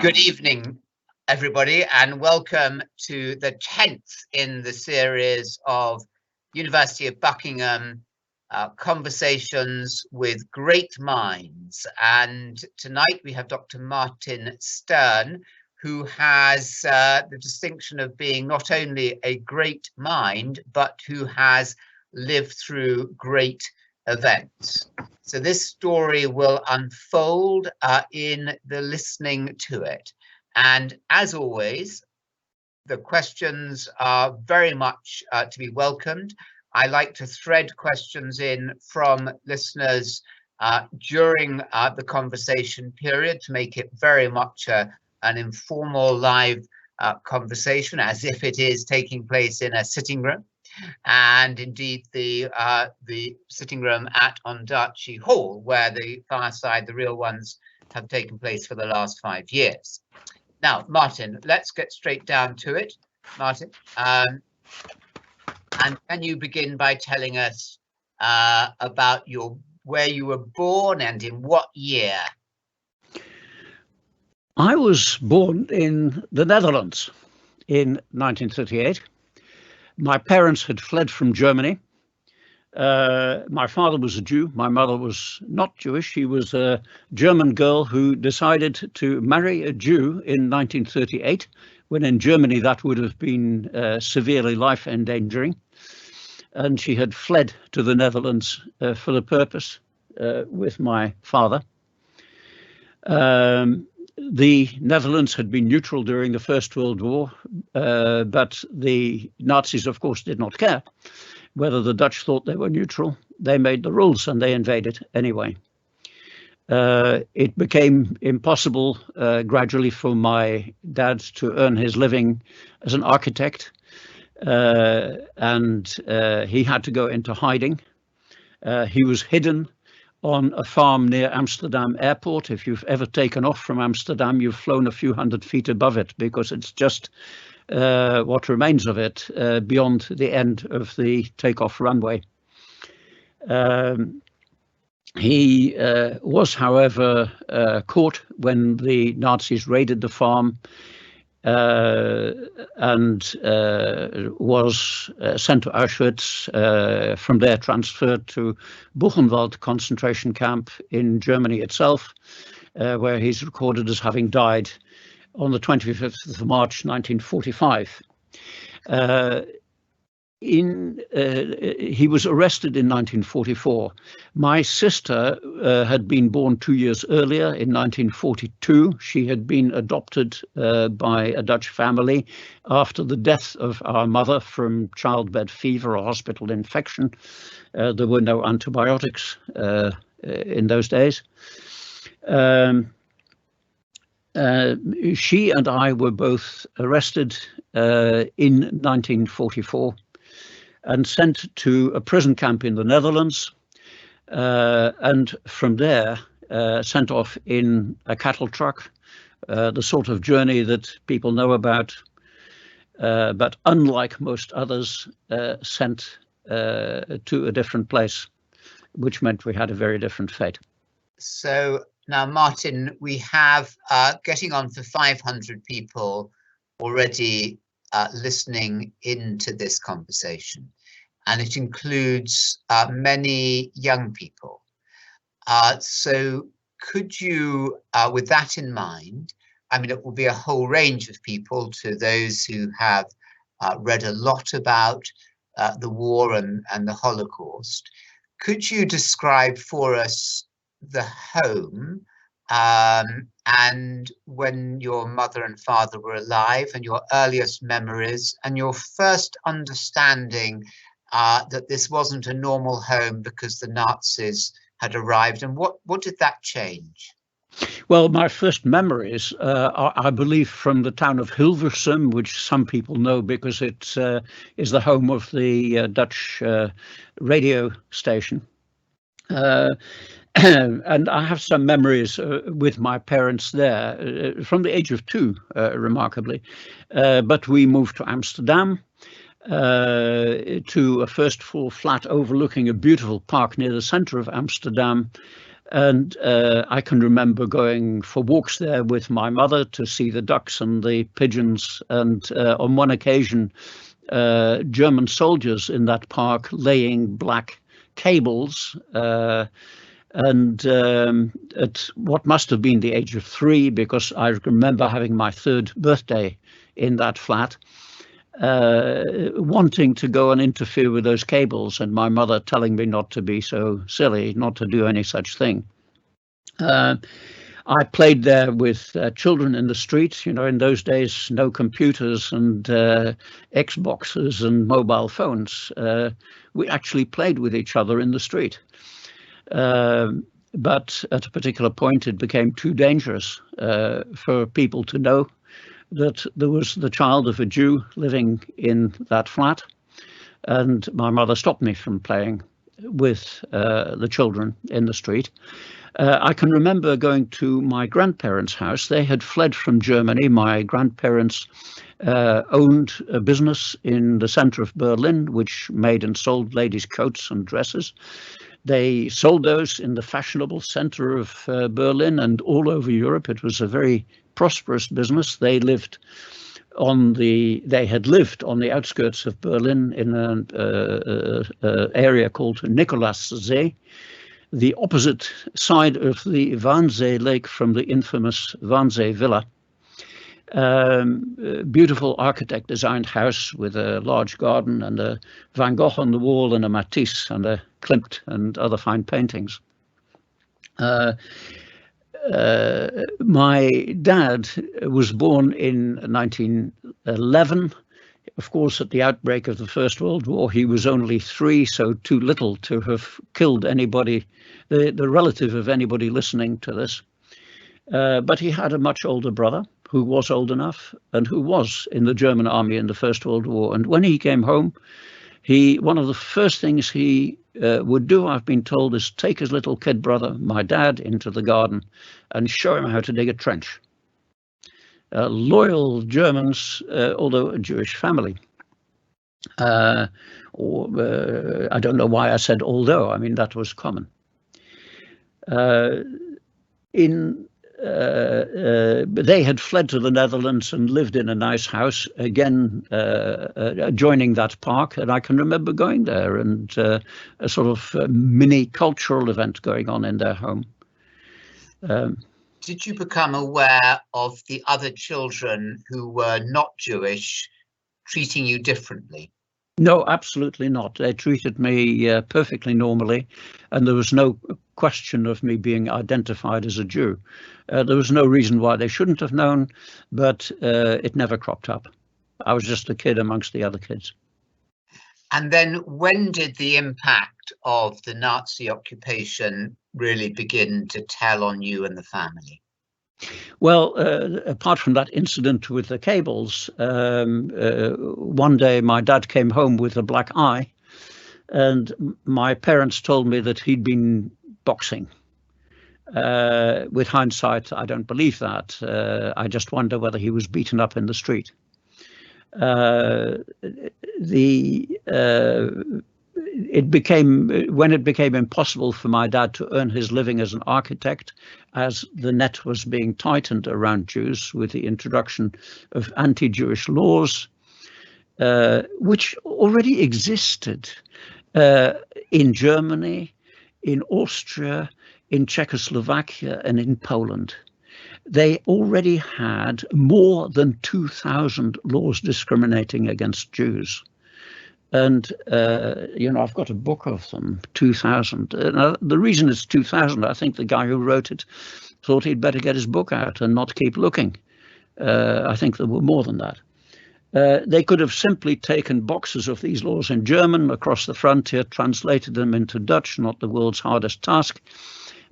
Good evening, everybody, and welcome to the 10th in the series of University of Buckingham conversations with great minds. And tonight we have Dr. Martin Stern, who has the distinction of being not only a great mind, but who has lived through great events. So this story will unfold in the listening to it. And as always, the questions are very much to be welcomed. I like to thread questions in from listeners during the conversation period to make it very much an informal live conversation, as if it is taking place in a sitting room. And indeed the sitting room at Ondaatje Hall, where the fireside, the real ones, have taken place for the last 5 years. Now, Martin, let's get straight down to it. Martin, and can you begin by telling us about where you were born and in what year? I was born in the Netherlands in 1938. My parents had fled from Germany. My father was a Jew. My mother was not Jewish. She was a German girl who decided to marry a Jew in 1938, when in Germany that would have been severely life-endangering. And she had fled to the Netherlands for the purpose with my father. The Netherlands had been neutral during the First World War, but the Nazis, of course, did not care whether the Dutch thought they were neutral. They made the rules and they invaded anyway. It became impossible gradually for my dad to earn his living as an architect, and he had to go into hiding. He was hidden on a farm near Amsterdam airport. If you've ever taken off from Amsterdam, you've flown a few hundred feet above it, because it's just what remains of it beyond the end of the takeoff runway. He was, however, caught when the Nazis raided the farm and was sent to Auschwitz, from there transferred to Buchenwald concentration camp in Germany itself, where he's recorded as having died on the 25th of March 1945. He was arrested in 1944. My sister had been born 2 years earlier in 1942. She had been adopted by a Dutch family after the death of our mother from childbed fever or hospital infection. There were no antibiotics in those days. She and I were both arrested in 1944 and sent to a prison camp in the Netherlands, and from there sent off in a cattle truck, the sort of journey that people know about, but unlike most others, sent to a different place, which meant we had a very different fate. So now, Martin, we have getting on for 500 people already listening into this conversation, and it includes many young people. So could you, with that in mind, I mean, it will be a whole range of people, to those who have read a lot about the war and the Holocaust. Could you describe for us the home and when your mother and father were alive, and your earliest memories and your first understanding that this wasn't a normal home because the Nazis had arrived, and what did that change? Well, my first memories are, I believe, from the town of Hilversum, which some people know because it is the home of the Dutch radio station. And I have some memories with my parents there from the age of 2, remarkably. But we moved to Amsterdam, to a first floor flat overlooking a beautiful park near the center of Amsterdam. And I can remember going for walks there with my mother to see the ducks and the pigeons. And on one occasion, German soldiers in that park laying black cables. And at what must have been the age of 3, because I remember having my 3rd birthday in that flat, wanting to go and interfere with those cables, and my mother telling me not to be so silly, not to do any such thing. I played there with children in the street. You know, in those days, no computers and Xboxes and mobile phones. We actually played with each other in the street. But at a particular point, it became too dangerous for people to know that there was the child of a Jew living in that flat. And my mother stopped me from playing with the children in the street. I can remember going to my grandparents' house. They had fled from Germany. My grandparents owned a business in the center of Berlin, which made and sold ladies' coats and dresses. They sold those in the fashionable center of Berlin and all over Europe. It was a very prosperous business. They had lived on the outskirts of Berlin in an area called Nikolassee, the opposite side of the Wannsee Lake from the infamous Wannsee Villa. Beautiful architect designed house with a large garden and a Van Gogh on the wall and a Matisse and a Klimt and other fine paintings. My dad was born in 1911. Of course, at the outbreak of the First World War, he was only 3, so too little to have killed anybody, the relative of anybody listening to this. But he had a much older brother who was old enough and who was in the German army in the First World War. And when he came home, one of the first things he would do, I've been told, is take his little kid brother, my dad, into the garden and show him how to dig a trench. Loyal Germans, although a Jewish family. I don't know why I said although. I mean, that was common. They had fled to the Netherlands and lived in a nice house, again, adjoining that park. And I can remember going there and a sort of mini cultural event going on in their home. Did you become aware of the other children who were not Jewish treating you differently? No, absolutely not. They treated me perfectly normally, and there was no question of me being identified as a Jew. There was no reason why they shouldn't have known, but it never cropped up. I was just a kid amongst the other kids. And then when did the impact of the Nazi occupation really begin to tell on you and the family? Well, apart from that incident with the cables, one day my dad came home with a black eye, and my parents told me that he'd been boxing. With hindsight, I don't believe that. I just wonder whether he was beaten up in the street. When it became impossible for my dad to earn his living as an architect, as the net was being tightened around Jews with the introduction of anti-Jewish laws, which already existed in Germany, in Austria, in Czechoslovakia, and in Poland. They already had more than 2,000 laws discriminating against Jews. And, I've got a book of them, 2,000. The reason it's 2,000, I think the guy who wrote it thought he'd better get his book out and not keep looking. I think there were more than that. They could have simply taken boxes of these laws in German across the frontier, translated them into Dutch, not the world's hardest task.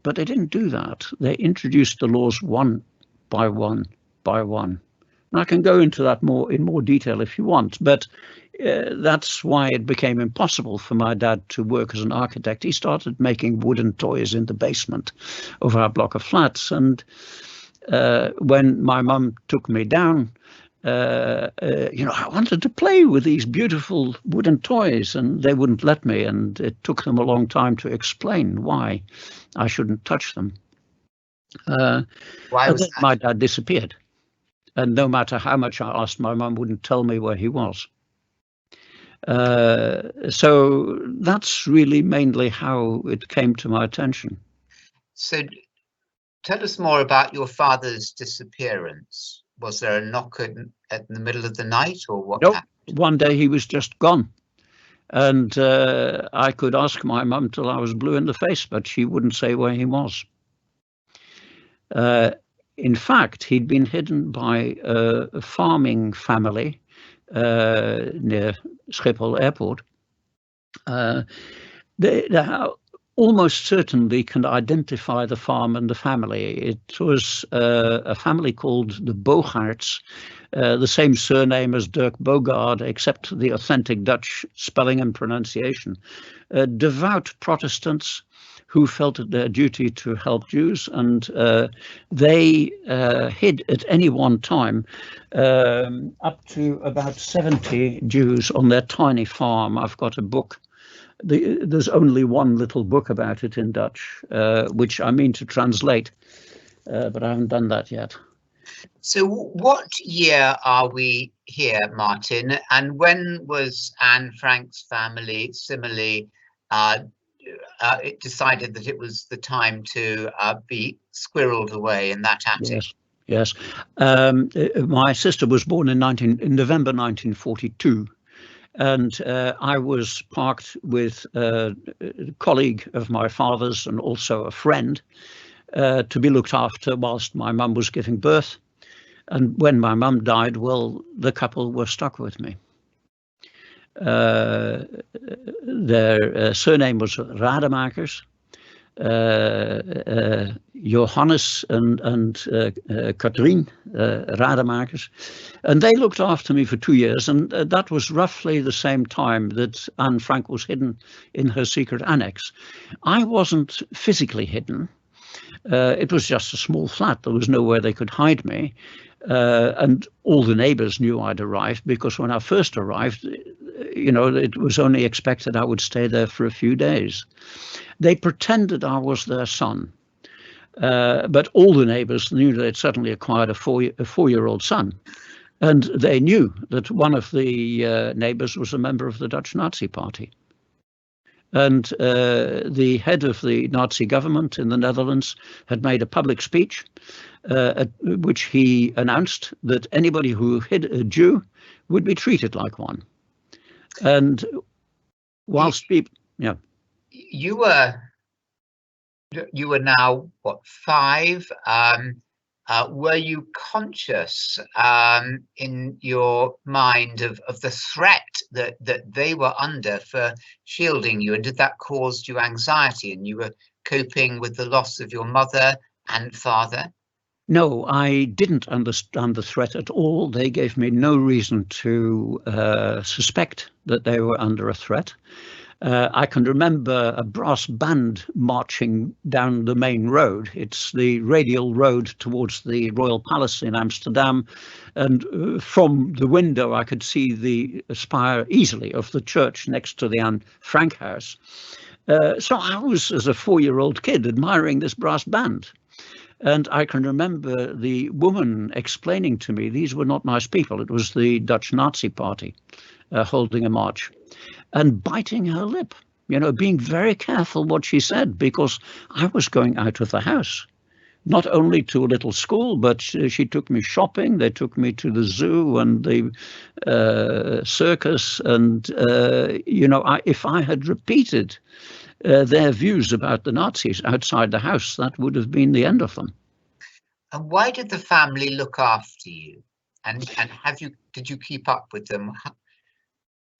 But they didn't do that. They introduced the laws one by one by one. And I can go into that in more detail if you want, but that's why it became impossible for my dad to work as an architect. He started making wooden toys in the basement of our block of flats. And when my mum took me down, I wanted to play with these beautiful wooden toys, and they wouldn't let me. And it took them a long time to explain why I shouldn't touch them. Why And was then that? my dad disappeared. And no matter how much I asked, my mum wouldn't tell me where he was. So that's really mainly how it came to my attention. So tell us more about your father's disappearance. Was there a knock at the middle of the night, or what Nope. happened? One day he was just gone. And I could ask my mum till I was blue in the face, but she wouldn't say where he was. In fact, he'd been hidden by a farming family near Schiphol Airport. They almost certainly can identify the farm and the family. It was a family called the Bogaerts, the same surname as Dirk Bogaard, except the authentic Dutch spelling and pronunciation. Devout Protestants who felt it their duty to help Jews, and they hid at any one time up to about 70 Jews on their tiny farm. I've got a book. There's only one little book about it in Dutch, which I mean to translate, but I haven't done that yet. So what year are we here, Martin? And when was Anne Frank's family similarly it decided that it was the time to be squirreled away in that attic? Yes. My sister was born in November 1942. And I was parked with a colleague of my father's and also a friend to be looked after whilst my mum was giving birth. And when my mum died, well, the couple were stuck with me. Their surname was Rademakers. Johannes and Katrien Rademakers. And they looked after me for 2 years. And that was roughly the same time that Anne Frank was hidden in her secret annex. I wasn't physically hidden. It was just a small flat. There was nowhere they could hide me. And all the neighbors knew I'd arrived, because when I first arrived, it was only expected I would stay there for a few days. They pretended I was their son, but all the neighbors knew they'd suddenly acquired a four-year-old son. And they knew that one of the neighbors was a member of the Dutch Nazi Party. And the head of the Nazi government in the Netherlands had made a public speech at which he announced that anybody who hid a Jew would be treated like one. And whilst people, yeah. You were now, what, 5? Were you conscious in your mind of the threat that they were under for shielding you? And did that cause you anxiety, and you were coping with the loss of your mother and father? No, I didn't understand the threat at all. They gave me no reason to suspect that they were under a threat. I can remember a brass band marching down the main road. It's the radial road towards the Royal Palace in Amsterdam. And from the window, I could see the spire easily of the church next to the Anne Frank house. So I was, as a 4-year-old kid, admiring this brass band. And I can remember the woman explaining to me, these were not nice people. It was the Dutch Nazi Party holding a march, and biting her lip, being very careful what she said, because I was going out of the house, not only to a little school, but she took me shopping. They took me to the zoo and the circus. And, if I had repeated their views about the Nazis outside the house, that would have been the end of them. And why did the family look after you? And did you keep up with them?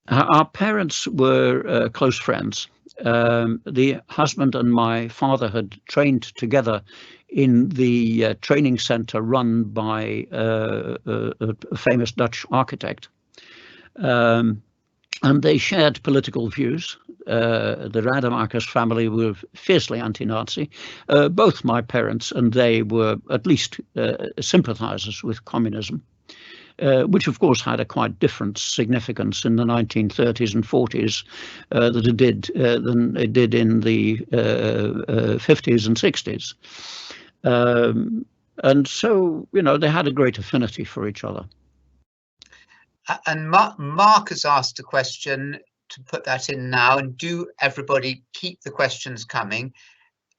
Our parents were close friends. The husband and my father had trained together in the training center run by a famous Dutch architect. And they shared political views. The Rademakers family were fiercely anti-Nazi. Both my parents and they were at least sympathizers with communism. which of course had a quite different significance in the 1930s and 40s than it did in the 50s and 60s. And so, they had a great affinity for each other. And Mark has asked a question, to put that in now, and do everybody keep the questions coming.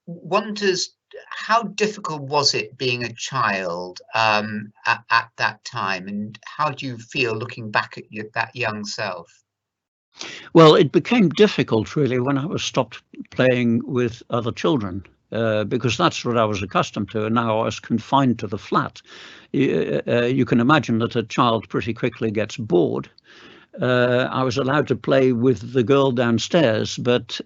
Wonders, how difficult was it being a child at that time, and how do you feel looking back at that young self? Well, it became difficult really when I was stopped playing with other children. Because that's what I was accustomed to, and now I was confined to the flat. You can imagine that a child pretty quickly gets bored. I was allowed to play with the girl downstairs, but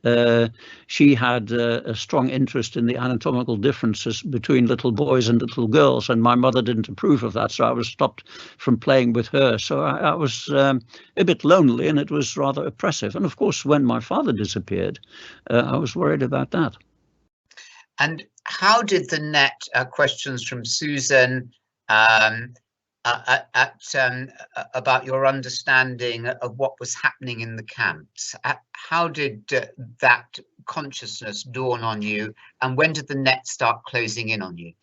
she had a strong interest in the anatomical differences between little boys and little girls, and my mother didn't approve of that, so I was stopped from playing with her. So I was a bit lonely, and it was rather oppressive. And of course, when my father disappeared, I was worried about that. And how did the net questions from Susan about your understanding of what was happening in the camps? How did that consciousness dawn on you, and when did the net start closing in on you?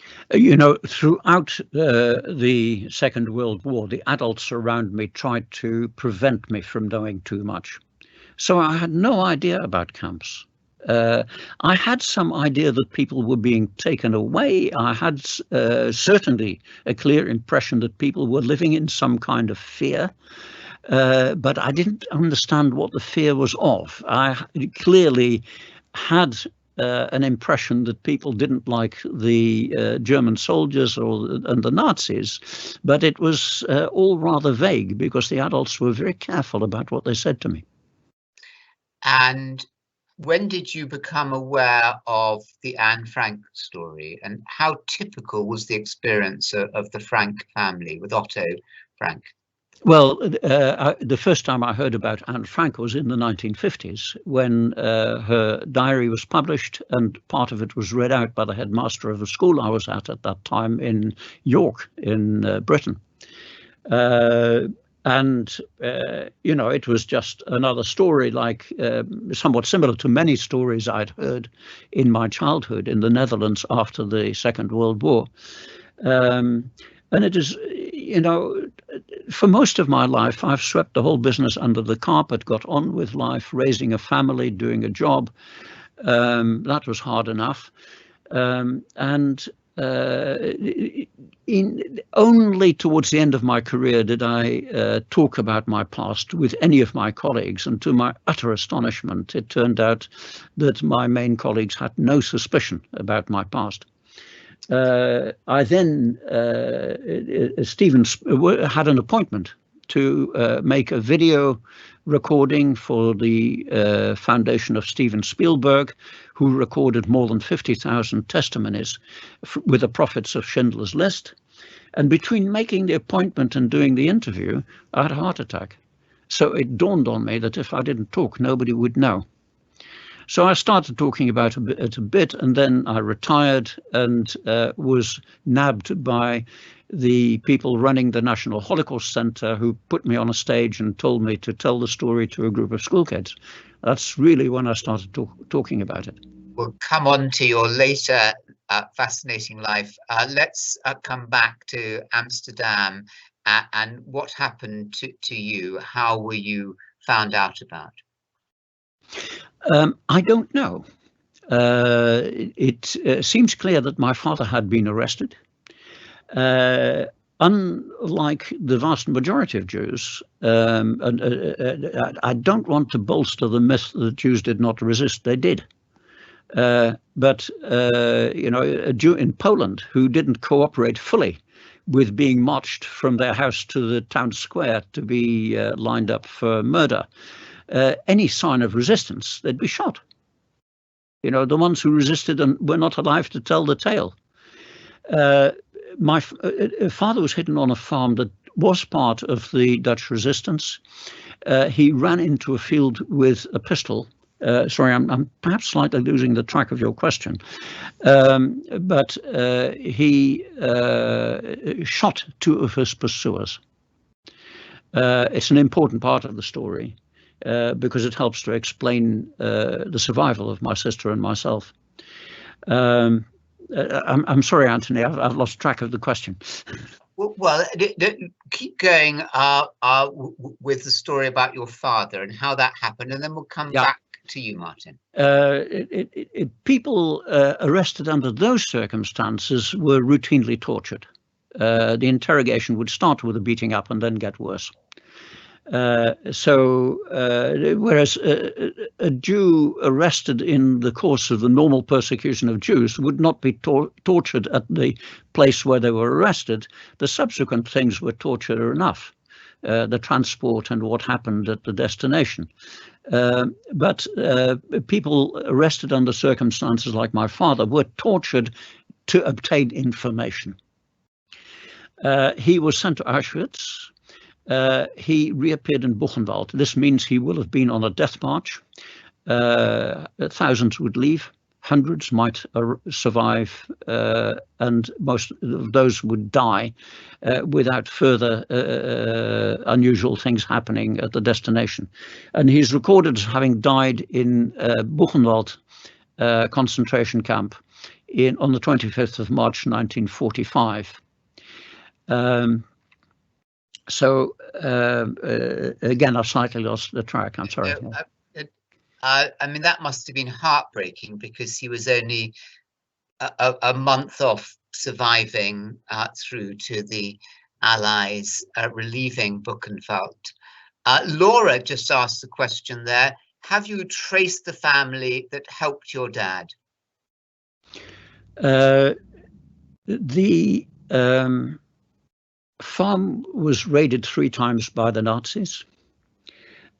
Throughout the Second World War, the adults around me tried to prevent me from knowing too much. So I had no idea about camps. I had some idea that people were being taken away. I had certainly a clear impression that people were living in some kind of fear, but I didn't understand what the fear was of. I clearly had an impression that people didn't like the German soldiers and the Nazis, but it was all rather vague because the adults were very careful about what they said to me. And when did you become aware of the Anne Frank story, and how typical was the experience of the Frank family with Otto Frank? Well, the first time I heard about Anne Frank was in the 1950s when her diary was published, and part of it was read out by the headmaster of the school I was at that time in York in Britain. It was just another story, like somewhat similar to many stories I'd heard in my childhood in the Netherlands after the Second World War. And it is, for most of my life, I've swept the whole business under the carpet, got on with life, raising a family, doing a job. That was hard enough. Only towards the end of my career did I talk about my past with any of my colleagues, and to my utter astonishment, it turned out that my main colleagues had no suspicion about my past. I then, Stephen had an appointment to make a video recording for the foundation of Steven Spielberg, who recorded more than 50,000 testimonies with the prophets of Schindler's List. And between making the appointment and doing the interview, I had a heart attack. So it dawned on me that if I didn't talk, nobody would know. So I started talking about it a bit, and then I retired and was nabbed by the people running the National Holocaust Center, who put me on a stage and told me to tell the story to a group of school kids. That's really when I started talking about it. We'll come on to your later fascinating life. Let's come back to Amsterdam and what happened to you. How were you found out about? I don't know. It seems clear that my father had been arrested. Unlike the vast majority of Jews, I don't want to bolster the myth that Jews did not resist. They did. But a Jew in Poland who didn't cooperate fully with being marched from their house to the town square to be lined up for murder, any sign of resistance, they'd be shot. The ones who resisted and were not alive to tell the tale. My father was hidden on a farm that was part of the Dutch resistance. He ran into a field with a pistol. Sorry, I'm perhaps slightly losing the track of your question. But he shot two of his pursuers. It's an important part of the story because it helps to explain the survival of my sister and myself. I'm sorry, Anthony, I've lost track of the question. Well, keep going with the story about your father and how that happened, and then we'll come back to you, Martin. People arrested under those circumstances were routinely tortured. The interrogation would start with a beating up and then get worse. Whereas a Jew arrested in the course of the normal persecution of Jews would not be tortured at the place where they were arrested, the subsequent things were torture enough, the transport and what happened at the destination. But people arrested under circumstances like my father were tortured to obtain information. He was sent to Auschwitz. He reappeared in Buchenwald. This means he will have been on a death march. Thousands would leave, hundreds might survive, and most of those would die without further unusual things happening at the destination. And he's recorded as having died in Buchenwald concentration camp on the 25th of March 1945. Again, I've slightly lost the track. I'm sorry. I mean, that must have been heartbreaking because he was only a month off surviving through to the Allies relieving Buchenwald. Laura just asked the question there. Have you traced the family that helped your dad? The farm was raided 3 times by the Nazis.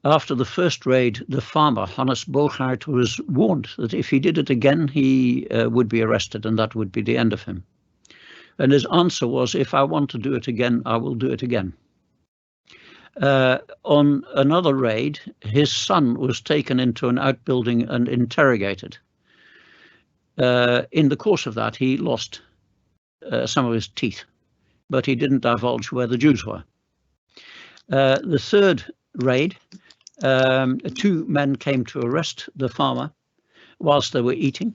After the first raid, the farmer, Hannes Bogaert, was warned that if he did it again, he would be arrested and that would be the end of him. And his answer was, if I want to do it again, I will do it again. On another raid, his son was taken into an outbuilding and interrogated. In the course of that, he lost some of his teeth, but he didn't divulge where the Jews were. The third raid, 2 men came to arrest the farmer whilst they were eating.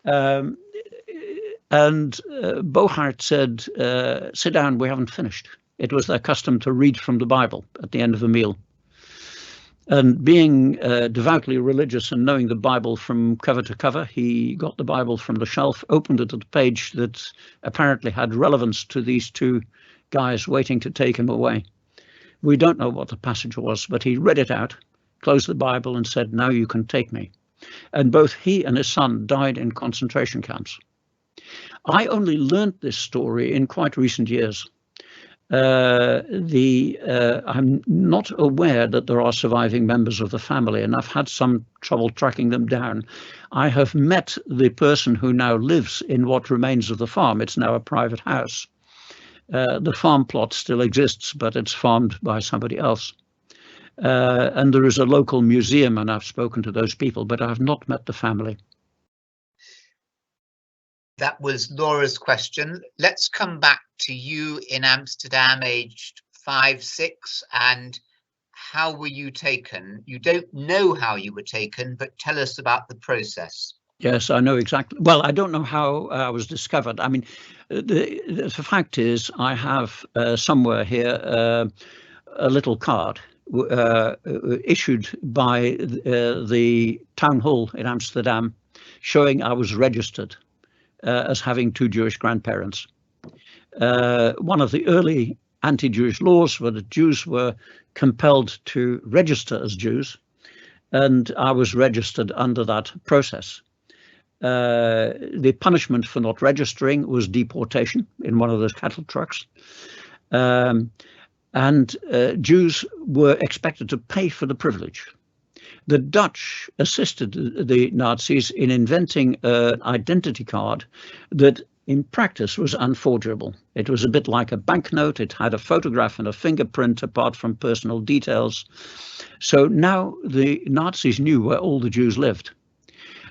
And Bogaert said, sit down, we haven't finished. It was their custom to read from the Bible at the end of a meal. And being devoutly religious and knowing the Bible from cover to cover, he got the Bible from the shelf, opened it at the page that apparently had relevance to these 2 guys waiting to take him away. We don't know what the passage was, but he read it out, closed the Bible and said, now you can take me. And both he and his son died in concentration camps. I only learned this story in quite recent years. I'm not aware that there are surviving members of the family, and I've had some trouble tracking them down. I have met the person who now lives in what remains of the farm. It's now a private house. The farm plot still exists, but it's farmed by somebody else. And there is a local museum, and I've spoken to those people, but I have not met the family. That was Laura's question. Let's come back to you in Amsterdam, aged 5, 6, and how were you taken? You don't know how you were taken, but tell us about the process. Yes, I know exactly. Well, I don't know how I was discovered. I mean, the fact is, I have somewhere here a little card issued by the town hall in Amsterdam showing I was registered as having 2 Jewish grandparents. One of the early anti-Jewish laws were that Jews were compelled to register as Jews, and I was registered under that process. The punishment for not registering was deportation in one of those cattle trucks. And Jews were expected to pay for the privilege. The Dutch assisted the Nazis in inventing an identity card that in practice was unforgeable. It was a bit like a banknote. It had a photograph and a fingerprint apart from personal details. So now the Nazis knew where all the Jews lived.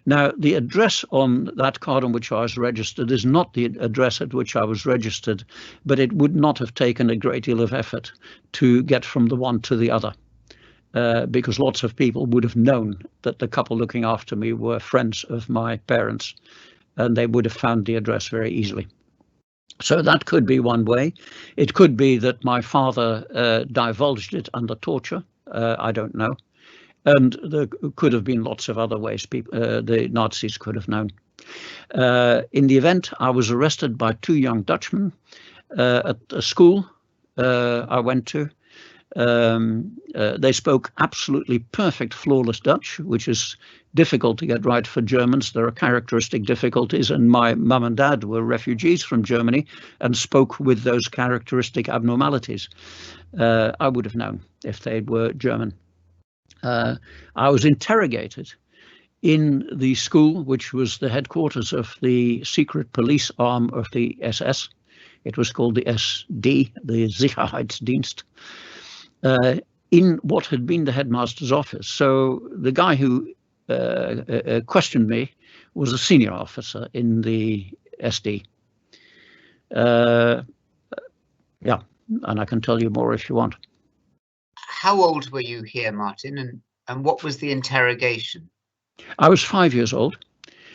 Now, the address on that card on which I was registered is not the address at which I was registered, but it would not have taken a great deal of effort to get from the one to the other, because lots of people would have known that the couple looking after me were friends of my parents, and they would have found the address very easily. So that could be one way. It could be that my father divulged it under torture. I don't know. And there could have been lots of other ways the Nazis could have known. In the event, I was arrested by two young Dutchmen at a school I went to. They spoke absolutely perfect, flawless Dutch, which is difficult to get right for Germans. There are characteristic difficulties, and my mum and dad were refugees from Germany and spoke with those characteristic abnormalities. I would have known if they were German. I was interrogated in the school, which was the headquarters of the secret police arm of the SS. It was called the SD, the Sicherheitsdienst, in what had been the headmaster's office. So the guy who questioned me was a senior officer in the SD. Yeah, and I can tell you more if you want. How old were you here, Martin, and what was the interrogation? I was 5 years old.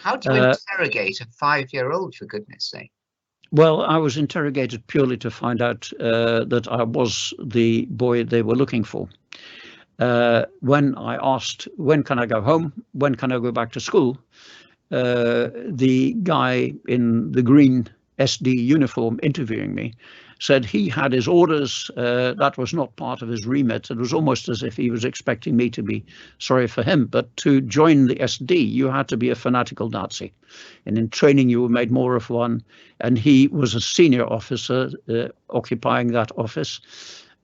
How do you interrogate a 5-year-old, for goodness sake? Well, I was interrogated purely to find out that I was the boy they were looking for. When I asked, when can I go home? When can I go back to school? The guy in the green SD uniform interviewing me said he had his orders. That was not part of his remit. It was almost as if he was expecting me to be sorry for him. But to join the SD, you had to be a fanatical Nazi. And in training, you were made more of one. And he was a senior officer occupying that office.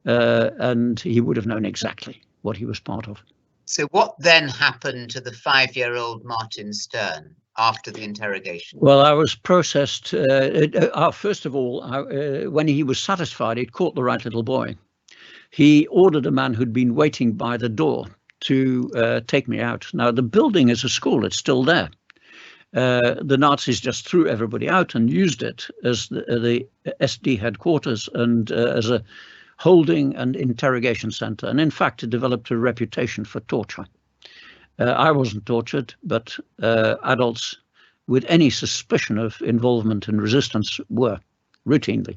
And he would have known exactly what he was part of. So what then happened to the 5-year-old Martin Stern after the interrogation? Well, I was processed. First of all, when he was satisfied he'd caught the right little boy, he ordered a man who'd been waiting by the door to take me out. Now, the building is a school. It's still there. The Nazis just threw everybody out and used it as the SD headquarters and as a holding and interrogation center. And in fact, it developed a reputation for torture. I wasn't tortured, but adults with any suspicion of involvement in resistance were, routinely.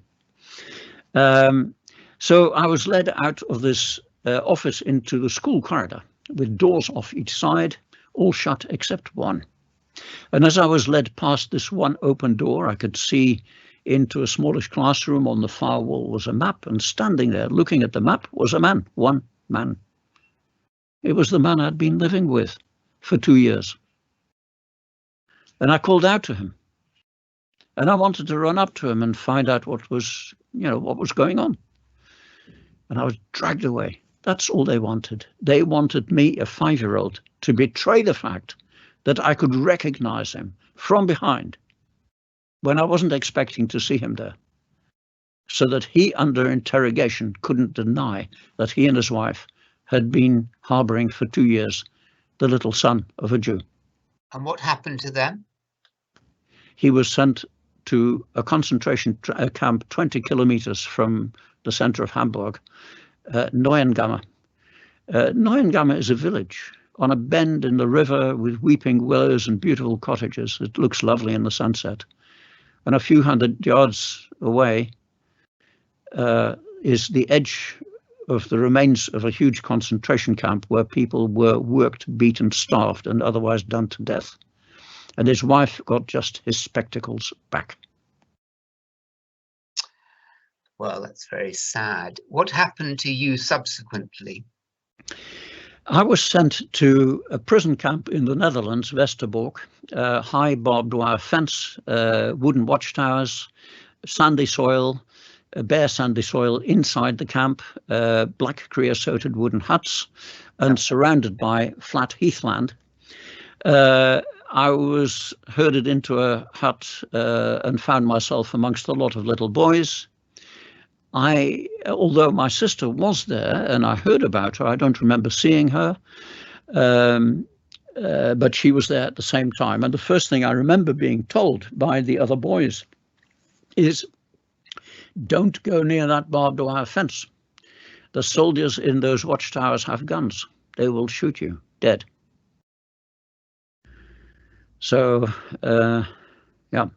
So I was led out of this office into the school corridor with doors off each side, all shut except one. And as I was led past this one open door, I could see into a smallish classroom. On the far wall was a map, and standing there looking at the map was a man, one man. It was the man I'd been living with for 2 years. And I called out to him. And I wanted to run up to him and find out what was going on. And I was dragged away. That's all they wanted. They wanted me, a 5-year-old, to betray the fact that I could recognize him from behind when I wasn't expecting to see him there, so that he, under interrogation, couldn't deny that he and his wife had been harboring for 2 years the little son of a Jew. And what happened to them? He was sent to a concentration camp 20 kilometers from the center of Hamburg, Neuengamme. Neuengamme is a village on a bend in the river with weeping willows and beautiful cottages. It looks lovely in the sunset. And a few hundred yards away is the edge of the remains of a huge concentration camp where people were worked, beaten, starved, and otherwise done to death. And his wife got just his spectacles back. Well, that's very sad. What happened to you subsequently? I was sent to a prison camp in the Netherlands, Westerbork, high barbed wire fence, wooden watchtowers, sandy soil, bare sandy soil inside the camp, black creosoted wooden huts, and surrounded by flat heathland. I was herded into a hut and found myself amongst a lot of little boys. Although my sister was there and I heard about her, I don't remember seeing her. but she was there at the same time. And the first thing I remember being told by the other boys is, don't go near that barbed wire fence. The soldiers in those watchtowers have guns. They will shoot you dead. So, yeah.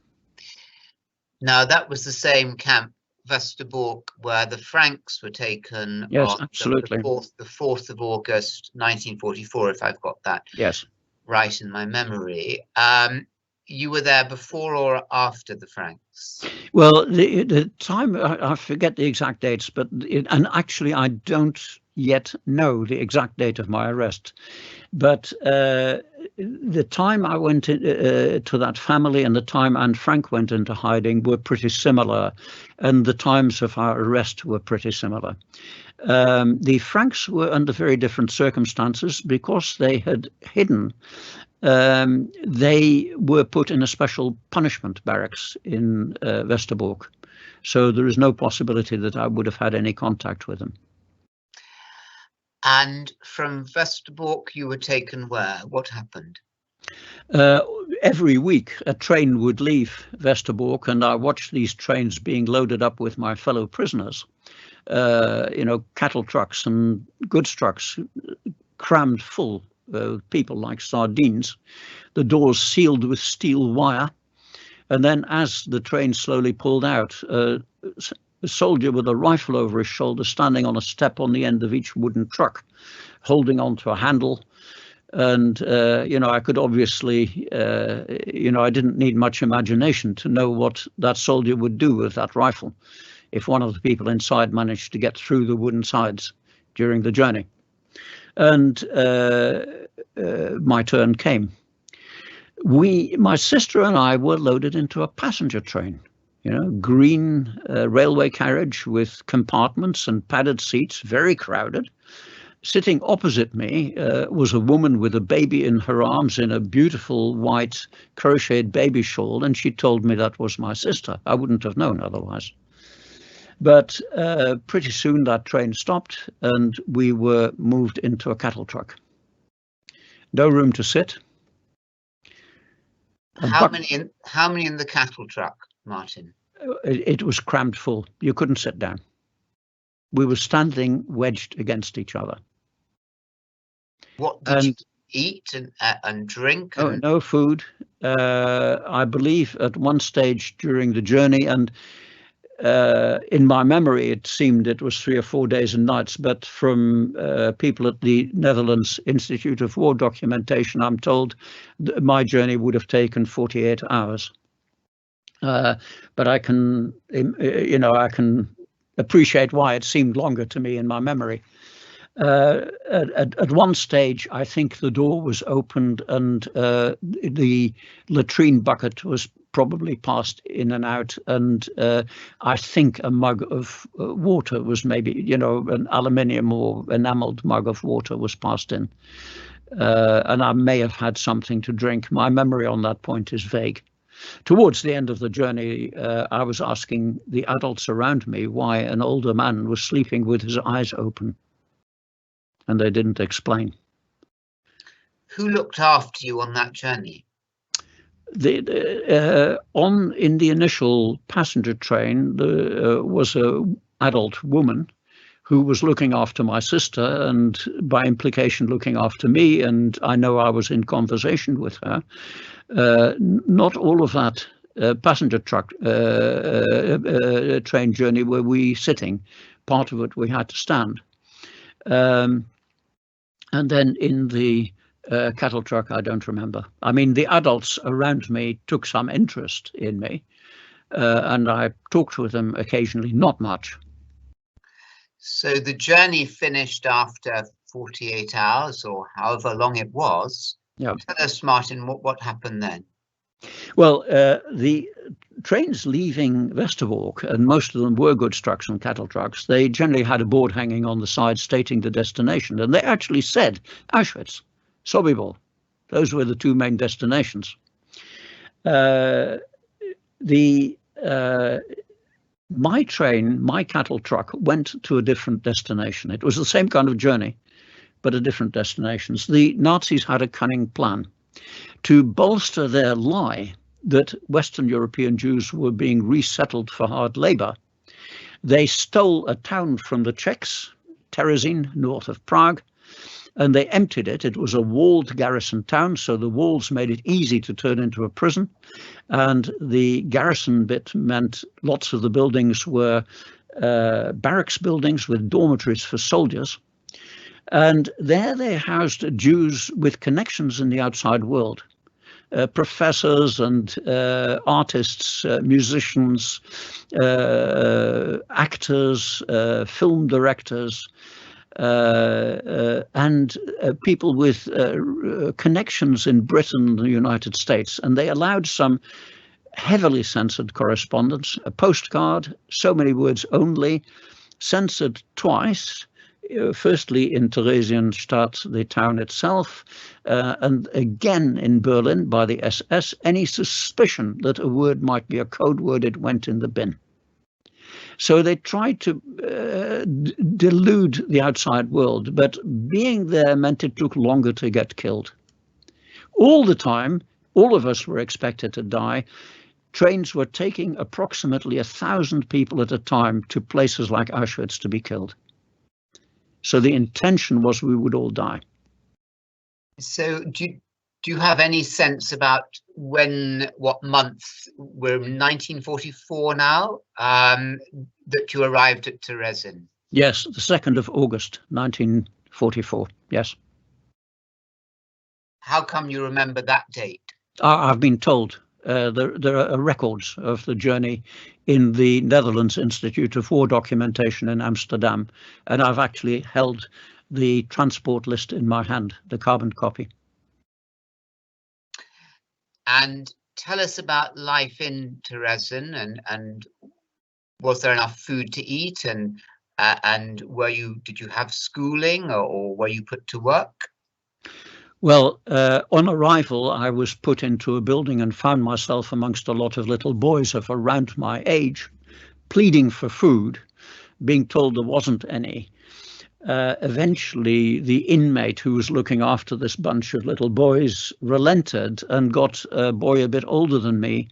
Now, that was the same camp, Westerbork, where the Franks were taken Yes, on absolutely. the 4th of August, 1944, if I've got that Yes. right in my memory. You were there before or after the Franks? Well, the time, I forget the exact dates, but and actually I don't yet know the exact date of my arrest. But the time I went to that family and the time Anne Frank went into hiding were pretty similar, and the times of our arrest were pretty similar. The Franks were under very different circumstances because they had hidden. They were put in a special punishment barracks in Westerbork, so there is no possibility that I would have had any contact with them. And from Westerbork, you were taken where? What happened? Every week, a train would leave Westerbork, and I watched these trains being loaded up with my fellow prisoners. Cattle trucks and goods trucks crammed full. People like sardines, the doors sealed with steel wire. And then as the train slowly pulled out, a soldier with a rifle over his shoulder standing on a step on the end of each wooden truck, holding onto a handle. And, I could obviously, I didn't need much imagination to know what that soldier would do with that rifle if one of the people inside managed to get through the wooden sides during the journey. And my turn came. My sister and I were loaded into a passenger train, green railway carriage with compartments and padded seats, very crowded. Sitting opposite me was a woman with a baby in her arms in a beautiful white crocheted baby shawl, and she told me that was my sister. I wouldn't have known otherwise. But pretty soon that train stopped and we were moved into a cattle truck. No room to sit. How many in the cattle truck, Martin? It was crammed full. You couldn't sit down. We were standing wedged against each other. What did you eat and drink? No food. I believe at one stage during the journey, and in my memory, it seemed it was 3 or 4 days and nights, but from people at the Netherlands Institute of War Documentation, I'm told that my journey would have taken 48 hours. But I can, I can appreciate why it seemed longer to me in my memory. At one stage, I think the door was opened and the latrine bucket was probably passed in and out, and I think a mug of water was maybe, an aluminium or enameled mug of water was passed in, and I may have had something to drink. My memory on that point is vague. Towards the end of the journey, I was asking the adults around me why an older man was sleeping with his eyes open, and they didn't explain. Who looked after you on that journey? In the initial passenger train, there was an adult woman who was looking after my sister and by implication looking after me, and I know I was in conversation with her. Not all of that passenger truck train journey were we sitting. Part of it we had to stand. And then in the cattle truck, I don't remember. I mean, the adults around me took some interest in me, and I talked with them occasionally, not much. So the journey finished after 48 hours or however long it was. Yeah. Tell us, Martin, what happened then? Well, the trains leaving Westerbork, and most of them were goods trucks and cattle trucks, they generally had a board hanging on the side stating the destination, and they actually said Auschwitz, Sobibor. Those were the two main destinations. My train, my cattle truck, went to a different destination. It was the same kind of journey, but at different destinations. The Nazis had a cunning plan to bolster their lie that Western European Jews were being resettled for hard labour. They stole a town from the Czechs, Terezín, north of Prague, and they emptied it. It was a walled garrison town, so the walls made it easy to turn into a prison. And the garrison bit meant lots of the buildings were barracks buildings with dormitories for soldiers. And there they housed Jews with connections in the outside world. Professors and artists, musicians, actors, film directors, and people with connections in Britain and the United States. And they allowed some heavily censored correspondence, a postcard, so many words only, censored twice. Firstly in Theresienstadt, the town itself, and again in Berlin by the SS. Any suspicion that a word might be a code word, it went in the bin. So they tried to delude the outside world, but being there meant it took longer to get killed. All the time, all of us were expected to die. Trains were taking approximately 1,000 people at a time to places like Auschwitz to be killed. So the intention was we would all die. So do you have any sense about what month, we're in 1944 now, that you arrived at Terezin? Yes, the 2nd of August, 1944, yes. How come you remember that date? I've been told. There are records of the journey in the Netherlands Institute of War Documentation in Amsterdam, and I've actually held the transport list in my hand, the carbon copy. And tell us about life in Terezin, and was there enough food to eat, and did you have schooling, or were you put to work? Well, on arrival, I was put into a building and found myself amongst a lot of little boys of around my age, pleading for food, being told there wasn't any. Eventually, the inmate who was looking after this bunch of little boys relented and got a boy a bit older than me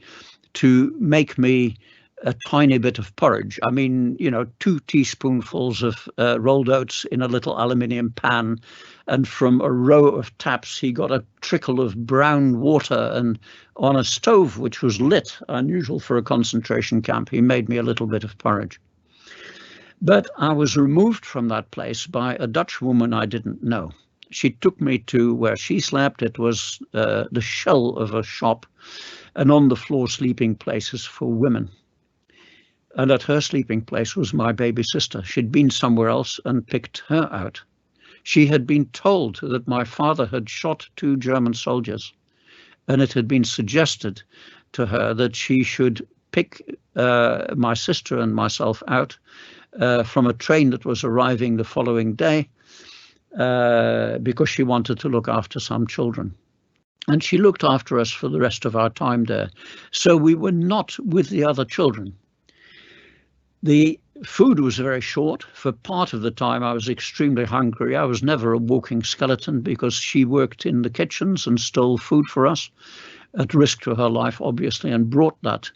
to make me a tiny bit of porridge. I mean, 2 teaspoonfuls of rolled oats in a little aluminium pan, and from a row of taps he got a trickle of brown water, and on a stove which was lit, unusual for a concentration camp, he made me a little bit of porridge. But I was removed from that place by a Dutch woman I didn't know. She took me to where she slept. It was the shell of a shop, and on the floor sleeping places for women. And at her sleeping place was my baby sister. She'd been somewhere else and picked her out. She had been told that my father had shot 2 German soldiers, and it had been suggested to her that she should pick my sister and myself out from a train that was arriving the following day because she wanted to look after some children. And she looked after us for the rest of our time there. So we were not with the other children. The food was very short. For part of the time I was extremely hungry. I was never a walking skeleton because she worked in the kitchens and stole food for us, at risk to her life obviously, and brought that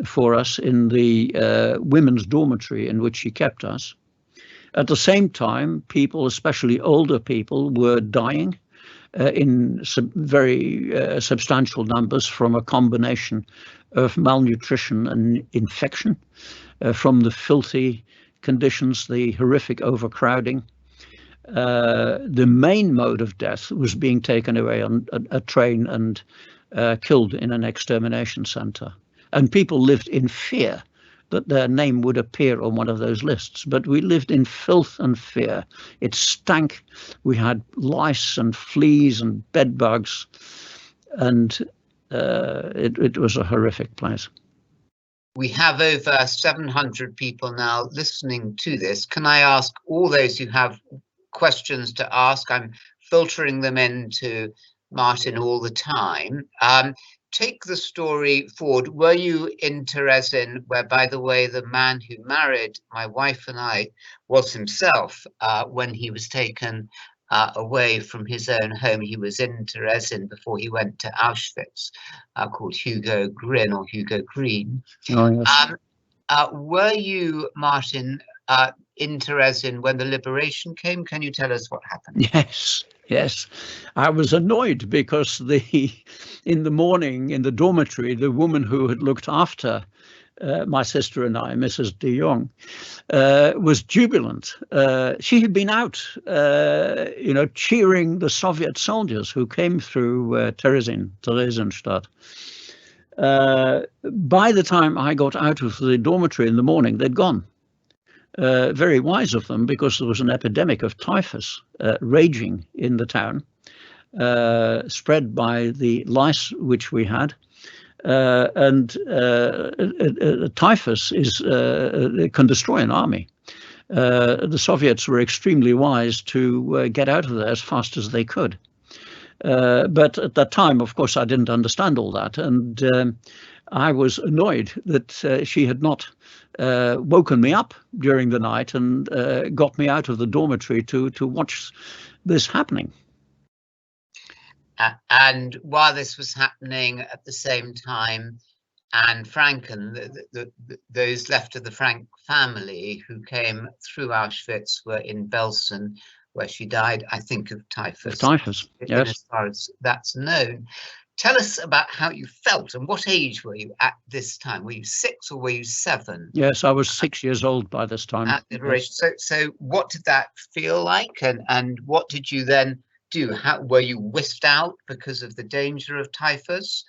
for us in the women's dormitory in which she kept us. At the same time, people, especially older people, were dying in very substantial numbers from a combination of malnutrition and infection, from the filthy conditions, the horrific overcrowding. The main mode of death was being taken away on a train and killed in an extermination center. And people lived in fear that their name would appear on one of those lists. But we lived in filth and fear. It stank. We had lice and fleas and bed bugs, and it was a horrific place. We have over 700 people now listening to this. Can I ask all those who have questions to ask? I'm filtering them into Martin all the time. Take the story forward. Were you in Terezin, where, by the way, the man who married my wife and I was himself when he was taken away from his own home. He was in Terezin before he went to Auschwitz, called Hugo Grin or Hugo Green. Oh, yes. Were you, Martin, in Terezin when the liberation came? Can you tell us what happened? Yes, yes. I was annoyed because in the morning in the dormitory, the woman who had looked after my sister and I, Mrs. de Jong, was jubilant. She had been out, cheering the Soviet soldiers who came through Theresienstadt. By the time I got out of the dormitory in the morning, they'd gone. Very wise of them, because there was an epidemic of typhus raging in the town, spread by the lice which we had. And typhus can destroy an army. The Soviets were extremely wise to get out of there as fast as they could. But at that time, of course, I didn't understand all that. And I was annoyed that she had not woken me up during the night and got me out of the dormitory to watch this happening. And while this was happening at the same time, Anne Franken, those left of the Frank family who came through Auschwitz, were in Belsen, where she died, I think, of typhus. Typhus, yes. As far as that's known. Tell us about how you felt, and what age were you at this time? Were you 6 or were you 7? Yes, I was 6 years old by this time. At liberation. So what did that feel like, and what did you then do? How were you whisked out because of the danger of typhus?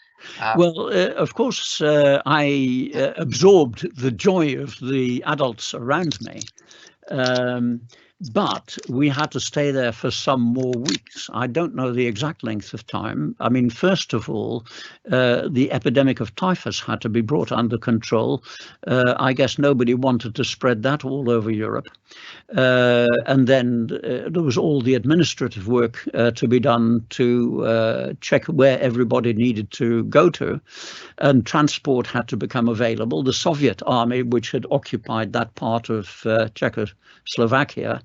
Well, of course, I absorbed the joy of the adults around me. But we had to stay there for some more weeks. I don't know the exact length of time. I mean, first of all, the epidemic of typhus had to be brought under control. I guess nobody wanted to spread that all over Europe. And then there was all the administrative work to be done to check where everybody needed to go to. And transport had to become available. The Soviet army, which had occupied that part of Czechoslovakia,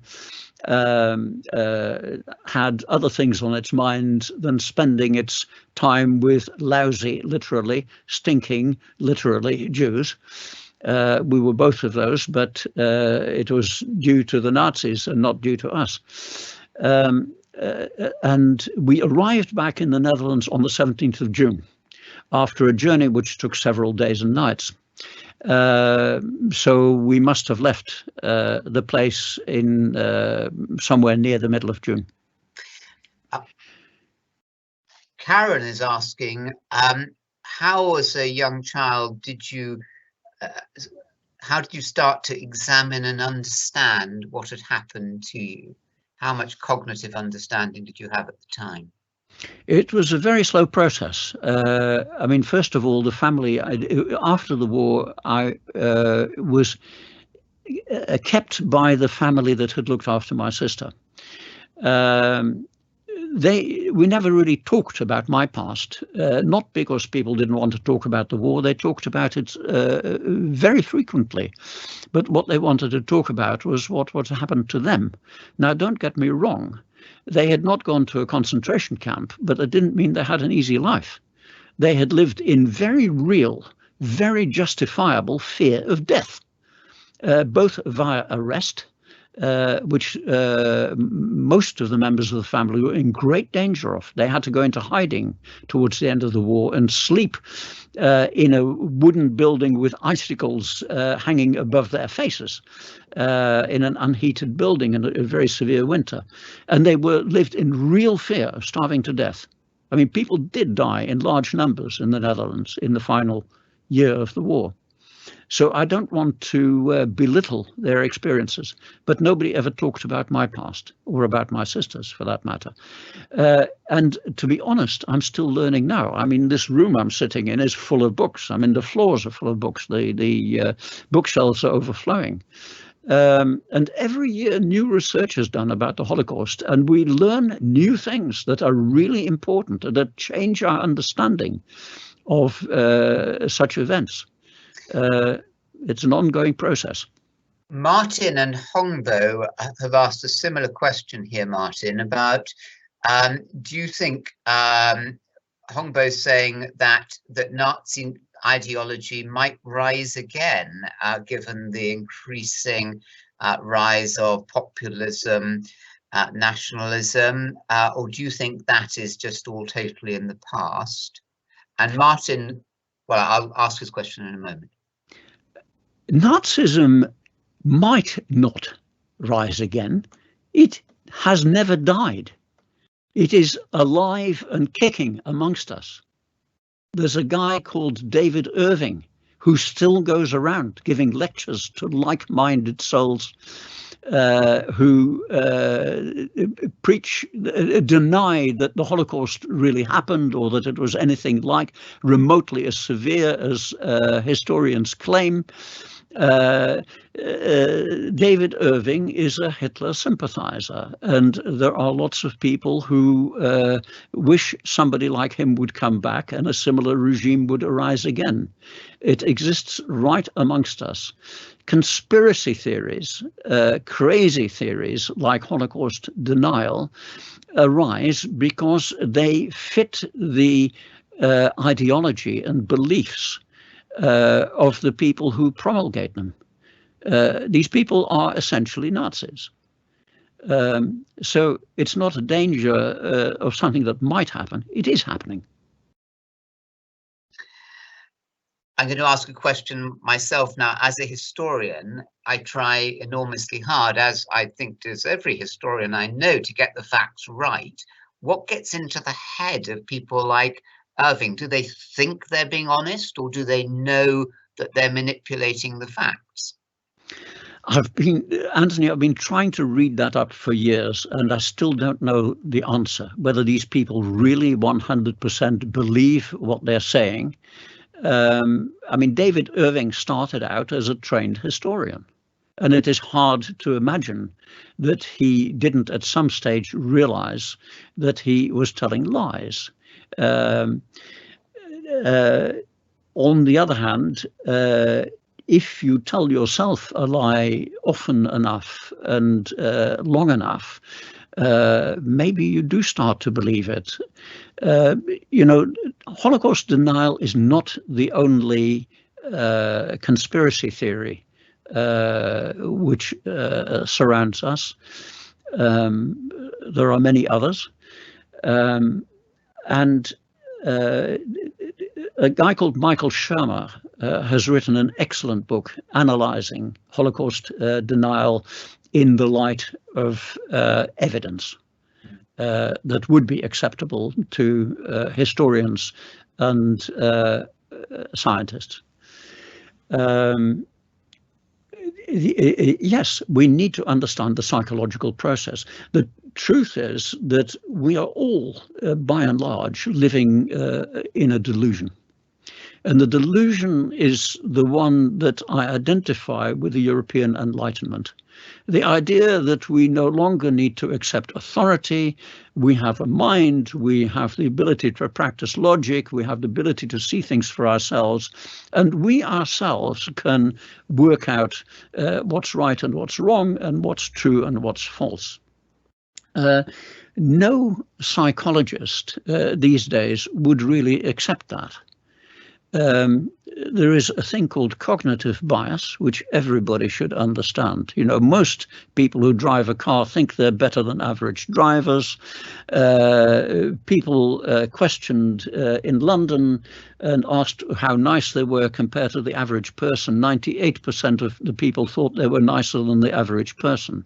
had other things on its mind than spending its time with lousy, literally, stinking, literally, Jews. We were both of those, but it was due to the Nazis and not due to us. And we arrived back in the Netherlands on the 17th of June, after a journey which took several days and nights. So we must have left the place in somewhere near the middle of June. Karen is asking, how as a young child did you how did you start to examine and understand what had happened to you? How much cognitive understanding did you have at the time? It was a very slow process. I mean, first of all, the family, after the war, I was kept by the family that had looked after my sister. We never really talked about my past, not because people didn't want to talk about the war. They talked about it very frequently. But what they wanted to talk about was what happened to them. Now, don't get me wrong. They had not gone to a concentration camp, but it didn't mean they had an easy life. They had lived in very real, very justifiable fear of death, both via arrest, which most of the members of the family were in great danger of. They had to go into hiding towards the end of the war and sleep in a wooden building with icicles hanging above their faces in an unheated building in a very severe winter. And they lived in real fear of starving to death. I mean, people did die in large numbers in the Netherlands in the final year of the war. So I don't want to belittle their experiences, but nobody ever talked about my past or about my sisters, for that matter. And to be honest, I'm still learning now. I mean, this room I'm sitting in is full of books. I mean, the floors are full of books. The bookshelves are overflowing. And every year new research is done about the Holocaust, and we learn new things that are really important and that change our understanding of such events. It's an ongoing process. Martin and Hongbo have asked a similar question here, Martin, about do you think Hongbo's saying that Nazi ideology might rise again, given the increasing rise of populism, nationalism, or do you think that is just all totally in the past? And Martin, well, I'll ask his question in a moment. Nazism might not rise again. It has never died. It is alive and kicking amongst us. There's a guy called David Irving who still goes around giving lectures to like-minded souls who deny that the Holocaust really happened or that it was anything like remotely as severe as historians claim. David Irving is a Hitler sympathizer, and there are lots of people who wish somebody like him would come back and a similar regime would arise again. It exists right amongst us. Conspiracy theories, crazy theories like Holocaust denial arise because they fit the ideology and beliefs of the people who promulgate them. These people are essentially Nazis. So it's not a danger of something that might happen. It is happening. I'm going to ask a question myself now. As a historian, I try enormously hard, as I think does every historian I know, to get the facts right. What gets into the head of people like Irving? Do they think they're being honest, or do they know that they're manipulating the facts? Anthony, I've been trying to read that up for years, and I still don't know the answer, whether these people really 100% believe what they're saying. I mean, David Irving started out as a trained historian, and it is hard to imagine that he didn't at some stage realize that he was telling lies. On the other hand, if you tell yourself a lie often enough and long enough, maybe you do start to believe it. You know, Holocaust denial is not the only conspiracy theory which surrounds us. There are many others. And a guy called Michael Shermer has written an excellent book analyzing Holocaust denial in the light of evidence that would be acceptable to historians and scientists. Yes, we need to understand the psychological process. The truth is that we are all, by and large, living in a delusion. And the delusion is the one that I identify with the European Enlightenment. The idea that we no longer need to accept authority, we have a mind, we have the ability to practice logic, we have the ability to see things for ourselves, and we ourselves can work out what's right and what's wrong, and what's true and what's false. No psychologist these days would really accept that. There is a thing called cognitive bias, which everybody should understand. You know, most people who drive a car think they're better than average drivers. People questioned in London and asked how nice they were compared to the average person. 98% of the people thought they were nicer than the average person.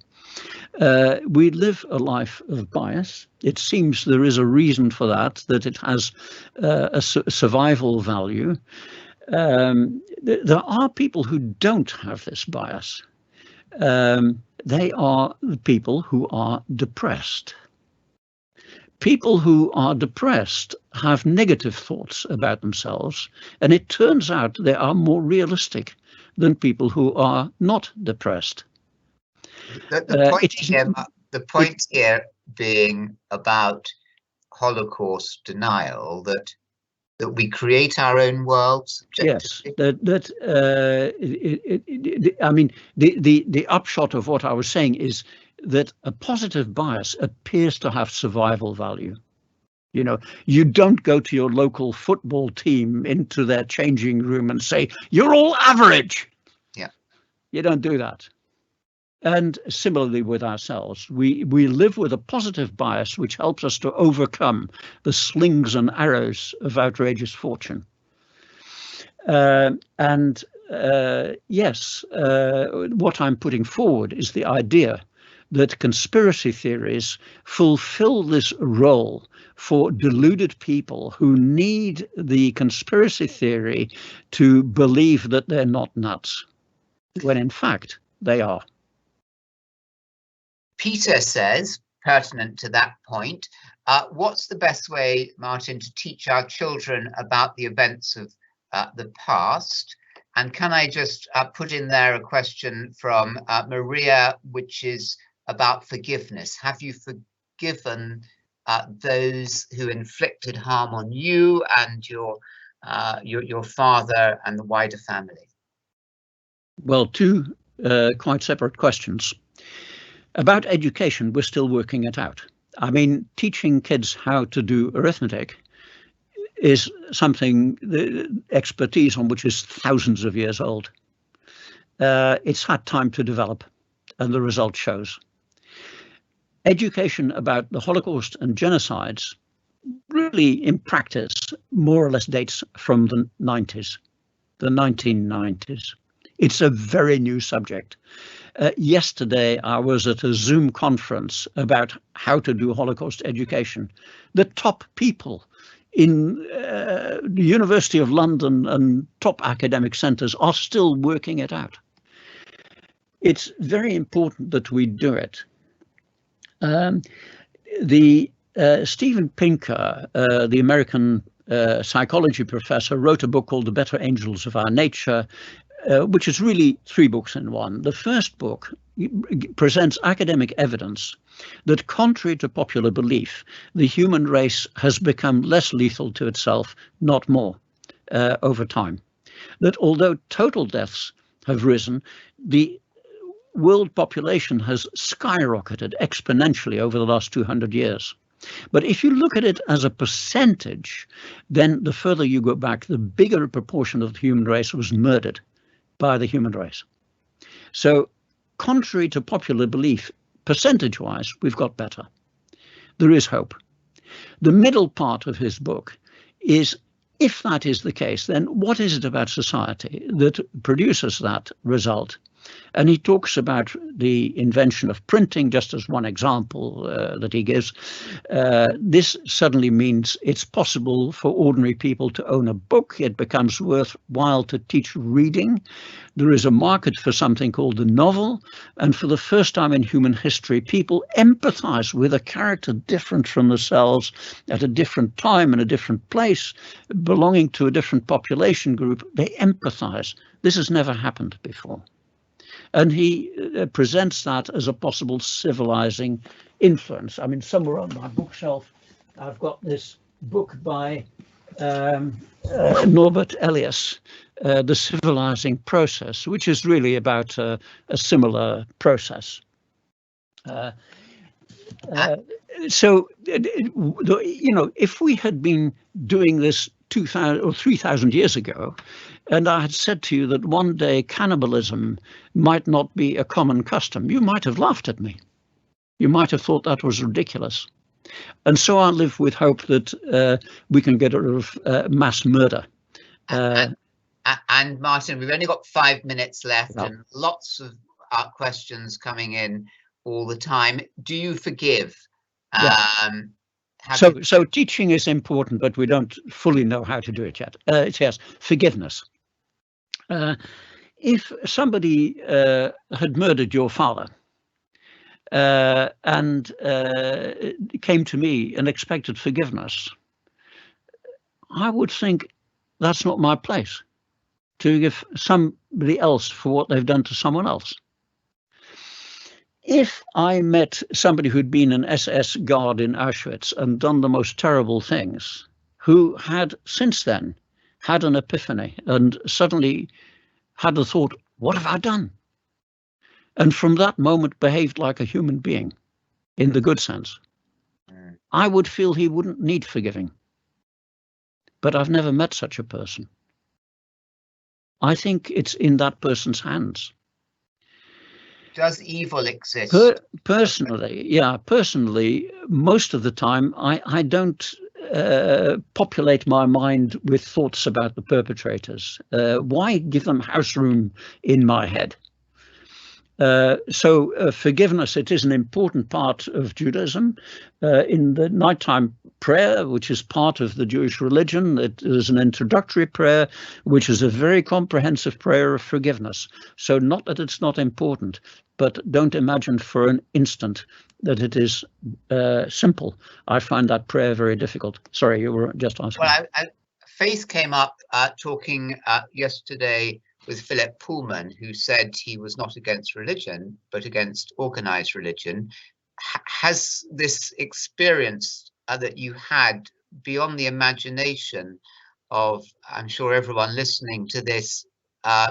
We live a life of bias. It seems there is a reason for that it has a survival value. There are people who don't have this bias. They are the people who are depressed. People who are depressed have negative thoughts about themselves, and it turns out they are more realistic than people who are not depressed. The point here being about Holocaust denial, that that we create our own worlds? Yes, I mean, the upshot of what I was saying is that a positive bias appears to have survival value. You know, you don't go to your local football team into their changing room and say, "You're all average." Yeah. You don't do that. And similarly with ourselves, we live with a positive bias which helps us to overcome the slings and arrows of outrageous fortune. Yes, what I'm putting forward is the idea that conspiracy theories fulfill this role for deluded people who need the conspiracy theory to believe that they're not nuts, when in fact they are. Peter says, pertinent to that point, what's the best way, Martin, to teach our children about the events of the past? And can I just put in there a question from Maria, which is about forgiveness. Have you forgiven those who inflicted harm on you and your father and the wider family? Well, two quite separate questions. About education, we're still working it out. I mean, teaching kids how to do arithmetic is something, the expertise on which is thousands of years old. It's had time to develop, and the result shows. Education about the Holocaust and genocides really, in practice, more or less dates from the 90s, the 1990s. It's a very new subject. Yesterday, I was at a Zoom conference about how to do Holocaust education. The top people in the University of London and top academic centres are still working it out. It's very important that we do it. Steven Pinker, the American psychology professor, wrote a book called The Better Angels of Our Nature, which is really 3 books in one. The first book presents academic evidence that, contrary to popular belief, the human race has become less lethal to itself, not more, over time. That although total deaths have risen, the world population has skyrocketed exponentially over the last 200 years. But if you look at it as a percentage, then the further you go back, the bigger a proportion of the human race was murdered by the human race. So, contrary to popular belief, percentage-wise, we've got better. There is hope. The middle part of his book is, if that is the case, then what is it about society that produces that result? And he talks about the invention of printing, just as one example that he gives. This suddenly means it's possible for ordinary people to own a book. It becomes worthwhile to teach reading. There is a market for something called the novel. And for the first time in human history, people empathize with a character different from themselves at a different time and a different place, belonging to a different population group. They empathize. This has never happened before. And he presents that as a possible civilizing influence. I mean, somewhere on my bookshelf, I've got this book by Norbert Elias, The Civilizing Process, which is really about a similar process. So, you know, if we had been doing this 2,000 or 3,000 years ago, and I had said to you that one day cannibalism might not be a common custom, you might have laughed at me. You might have thought that was ridiculous. And so I live with hope that we can get rid of mass murder. And Martin, we've only got 5 minutes left, and lots of questions coming in all the time. Do you forgive? So teaching is important, but we don't fully know how to do it yet. Yes, forgiveness. If somebody had murdered your father and came to me and expected forgiveness, I would think that's not my place to give somebody else for what they've done to someone else. If I met somebody who'd been an SS guard in Auschwitz and done the most terrible things, who had since then had an epiphany and suddenly had the thought, what have I done? And from that moment behaved like a human being in the good sense. I would feel he wouldn't need forgiving. But I've never met such a person. I think it's in that person's hands. Does evil exist? Personally, most of the time, I don't populate my mind with thoughts about the perpetrators. Why give them house room in my head? So forgiveness, it is an important part of Judaism. In the nighttime prayer, which is part of the Jewish religion, it is an introductory prayer, which is a very comprehensive prayer of forgiveness. So not that it's not important, but don't imagine for an instant that it is simple. I find that prayer very difficult. Sorry, you were just asking. Well, Faith came up talking yesterday with Philip Pullman, who said he was not against religion, but against organized religion. Has this experience that you had beyond the imagination of, I'm sure everyone listening to this,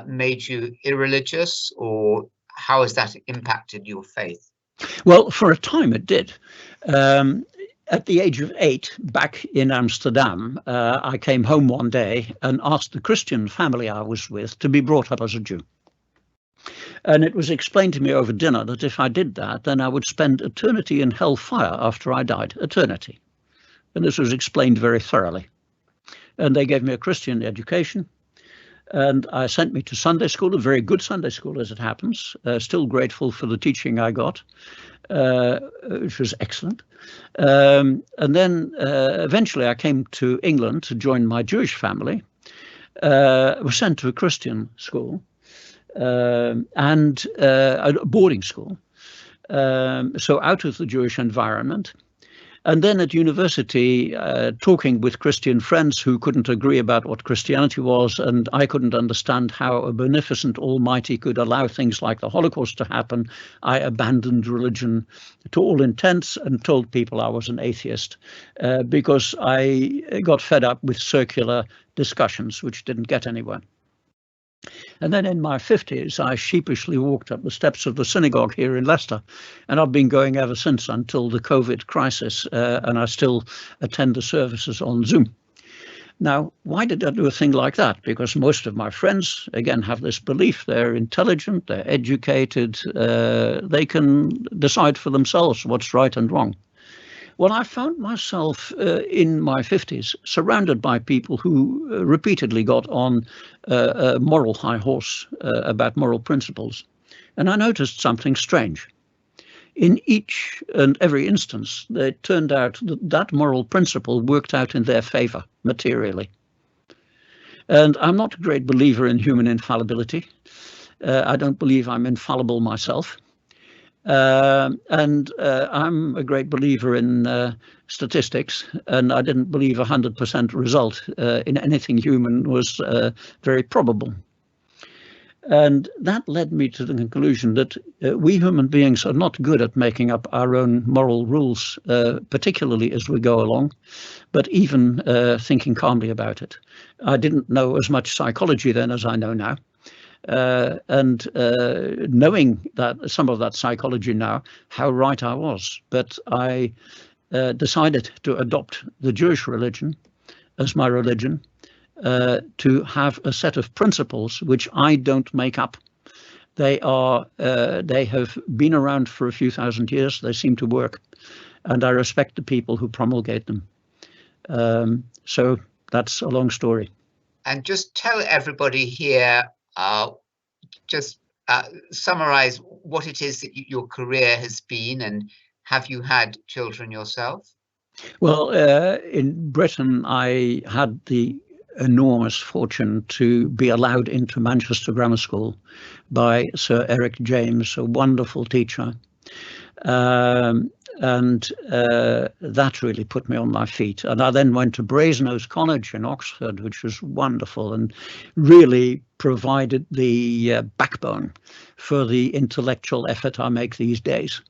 made you irreligious, or how has that impacted your faith? Well, for a time it did. At the age of 8, back in Amsterdam, I came home one day and asked the Christian family I was with to be brought up as a Jew. And it was explained to me over dinner that if I did that, then I would spend eternity in hellfire after I died. Eternity. And this was explained very thoroughly. And they gave me a Christian education. And I sent me to Sunday school, a very good Sunday school as it happens. Still grateful for the teaching I got, which was excellent. And then eventually I came to England to join my Jewish family. Was sent to a Christian school and a boarding school. So out of the Jewish environment. And then at university, talking with Christian friends who couldn't agree about what Christianity was, and I couldn't understand how a beneficent Almighty could allow things like the Holocaust to happen, I abandoned religion to all intents and told people I was an atheist because I got fed up with circular discussions which didn't get anywhere. And then in my 50s, I sheepishly walked up the steps of the synagogue here in Leicester, and I've been going ever since until the COVID crisis, and I still attend the services on Zoom. Now, why did I do a thing like that? Because most of my friends, again, have this belief they're intelligent, they're educated, they can decide for themselves what's right and wrong. Well, I found myself in my 50s surrounded by people who repeatedly got on a moral high horse about moral principles. And I noticed something strange. In each and every instance, it turned out that that moral principle worked out in their favor materially. And I'm not a great believer in human infallibility. I don't believe I'm infallible myself. And I'm a great believer in statistics, and I didn't believe 100% result in anything human was very probable. And that led me to the conclusion that we human beings are not good at making up our own moral rules, particularly as we go along, but even thinking calmly about it. I didn't know as much psychology then as I know now. And knowing that some of that psychology now, how right I was. But I decided to adopt the Jewish religion as my religion, to have a set of principles which I don't make up. They have been around for a few thousand years. They seem to work, and I respect the people who promulgate them. So that's a long story. And just tell everybody here, just summarize what it is that your career has been, and have you had children yourself? Well, in Britain, I had the enormous fortune to be allowed into Manchester Grammar School by Sir Eric James, a wonderful teacher. And that really put me on my feet. And I then went to Brasenose College in Oxford, which was wonderful and really provided the backbone for the intellectual effort I make these days.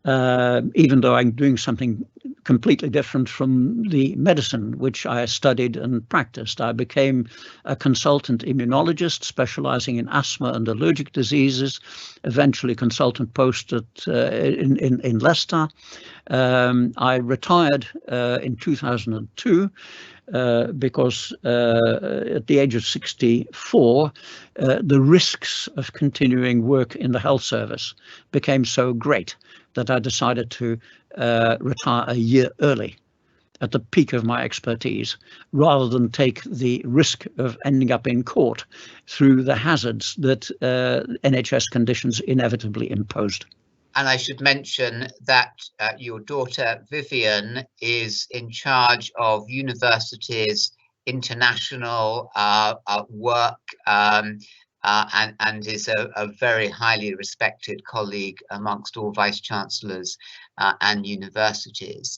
Even though I'm doing something completely different from the medicine which I studied and practiced. I became a consultant immunologist specializing in asthma and allergic diseases, eventually consultant post in Leicester. I retired in 2002 because at the age of 64, the risks of continuing work in the health service became so great that I decided to retire a year early at the peak of my expertise, rather than take the risk of ending up in court through the hazards that NHS conditions inevitably imposed. And I should mention that your daughter Vivian is in charge of universities' international work, and is a very highly respected colleague amongst all vice chancellors and universities.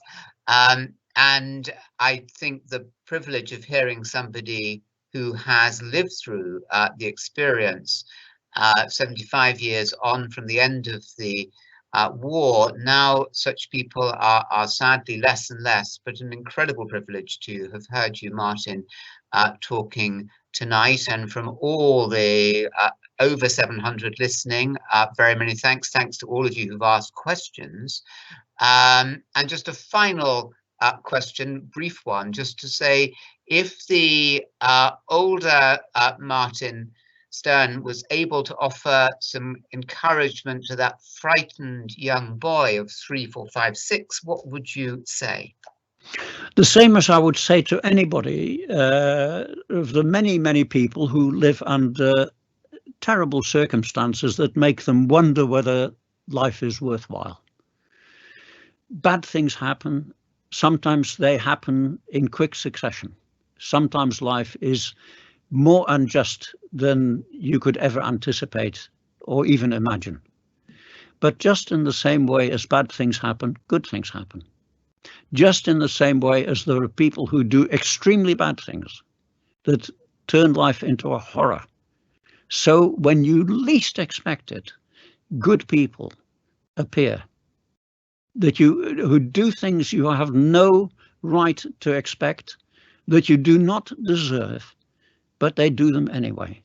And I think the privilege of hearing somebody who has lived through the experience 75 years on from the end of the war, now such people are sadly less and less, but an incredible privilege to have heard you, Martin, talking tonight. And from all the over 700 listening, very many thanks. Thanks to all of you who've asked questions. And just a final question, brief one, just to say, if the older Martin Stern was able to offer some encouragement to that frightened young boy of 3, 4, 5, 6, what would you say? The same as I would say to anybody of the many, many people who live under terrible circumstances that make them wonder whether life is worthwhile. Bad things happen. Sometimes they happen in quick succession. Sometimes life is more unjust than you could ever anticipate or even imagine. But just in the same way as bad things happen, good things happen. Just in the same way as there are people who do extremely bad things that turn life into a horror. So when you least expect it, good people appear who do things you have no right to expect, that you do not deserve, but they do them anyway.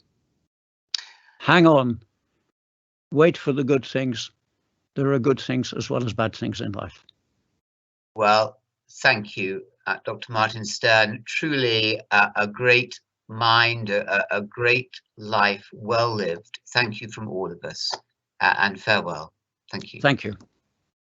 Hang on, wait for the good things. There are good things as well as bad things in life. Well, thank you, Dr. Martin Stern. Truly a great mind, a great life, well lived. Thank you from all of us, and farewell. Thank you. Thank you.